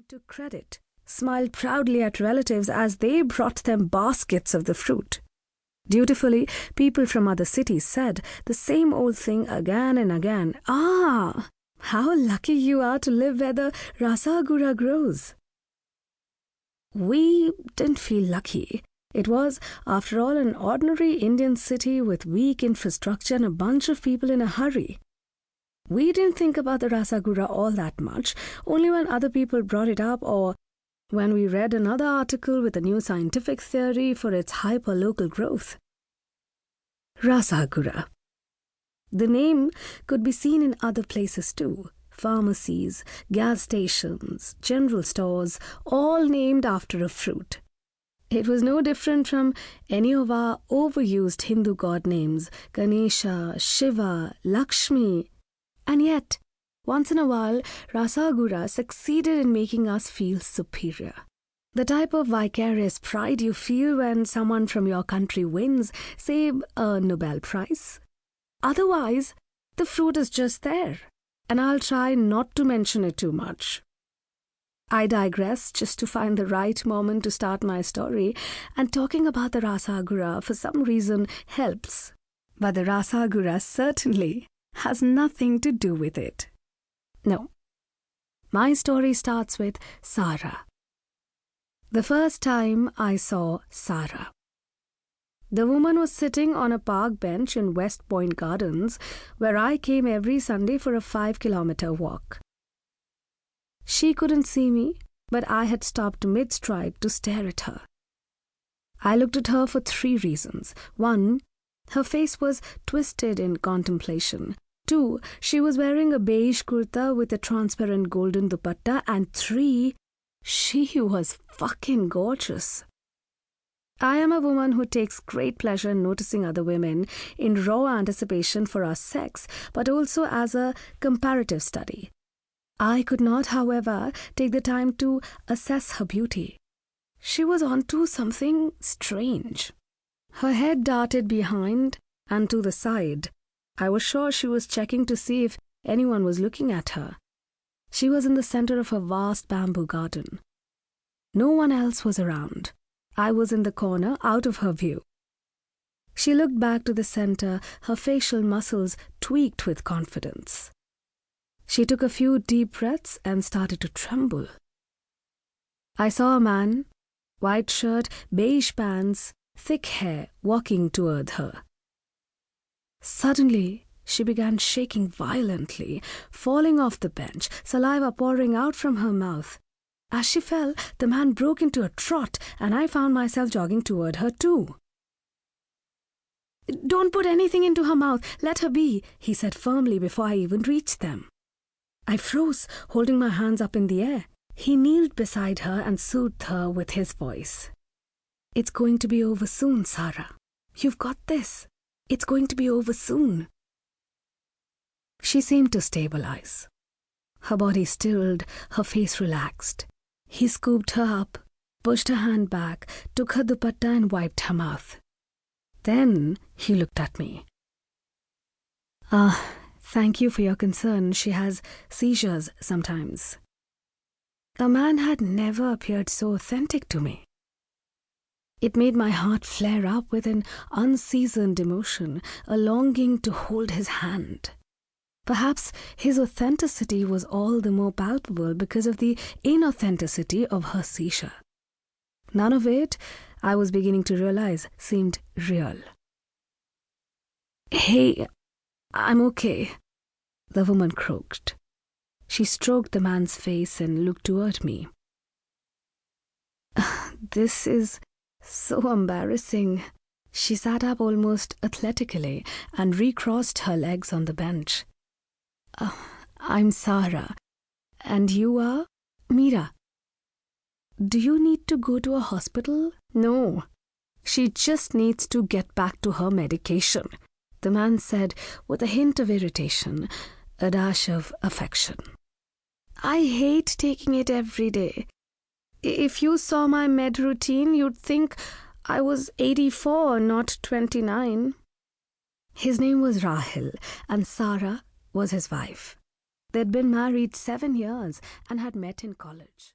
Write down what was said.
took credit, smiled proudly at relatives as they brought them baskets of the fruit. Dutifully, people from other cities said the same old thing again and again. "Ah, how lucky you are to live where the Rasagura grows." We didn't feel lucky. It was, after all, an ordinary Indian city with weak infrastructure and a bunch of people in a hurry. We didn't think about the Rasagura all that much, only when other people brought it up or when we read another article with a new scientific theory for its hyper-local growth. Rasagura. The name could be seen in other places too. Pharmacies, gas stations, general stores, all named after a fruit. It was no different from any of our overused Hindu god names, Ganesha, Shiva, Lakshmi. And yet, once in a while, Rasagura succeeded in making us feel superior. The type of vicarious pride you feel when someone from your country wins, say, a Nobel Prize. Otherwise, the fruit is just there, and I'll try not to mention it too much. I digress just to find the right moment to start my story, and talking about the Rasagura for some reason helps. But the Rasagura certainly has nothing to do with it. No. My story starts with Sara. The first time I saw Sara. The woman was sitting on a park bench in West Point Gardens, where I came every Sunday for a 5-kilometer walk. She couldn't see me, but I had stopped mid-stride to stare at her. I looked at her for 3 reasons. 1, her face was twisted in contemplation. 2, she was wearing a beige kurta with a transparent golden dupatta. And 3, she was fucking gorgeous. I am a woman who takes great pleasure in noticing other women in raw anticipation for our sex, but also as a comparative study. I could not, however, take the time to assess her beauty. She was onto something strange. Her head darted behind and to the side. I was sure she was checking to see if anyone was looking at her. She was in the center of a vast bamboo garden. No one else was around. I was in the corner, out of her view. She looked back to the center, her facial muscles tweaked with confidence. She took a few deep breaths and started to tremble. I saw a man, white shirt, beige pants, thick hair, walking toward her. Suddenly, she began shaking violently, falling off the bench, saliva pouring out from her mouth. As she fell, the man broke into a trot, and I found myself jogging toward her too. "Don't put anything into her mouth, let her be," he said firmly before I even reached them. I froze, holding my hands up in the air. He kneeled beside her and soothed her with his voice. "It's going to be over soon, Sara. You've got this. It's going to be over soon." She seemed to stabilize. Her body stilled, her face relaxed. He scooped her up, pushed her hand back, took her dupatta and wiped her mouth. Then he looked at me. Thank you for your concern. She has seizures sometimes." A man had never appeared so authentic to me. It made my heart flare up with an unseasoned emotion, a longing to hold his hand. Perhaps his authenticity was all the more palpable because of the inauthenticity of her seizure. None of it, I was beginning to realize, seemed real. "Hey, I'm okay," the woman croaked. She stroked the man's face and looked toward me. "This is so embarrassing." She sat up almost athletically and recrossed her legs on the bench. "I'm Sara. And you are?" "Mira." "Do you need to go to a hospital?" "No. She just needs to get back to her medication," the man said with a hint of irritation, a dash of affection. "I hate taking it every day. If you saw my med routine, you'd think I was 84, not 29. His name was Rahil, and Sara was his wife. They'd been married 7 years and had met in college.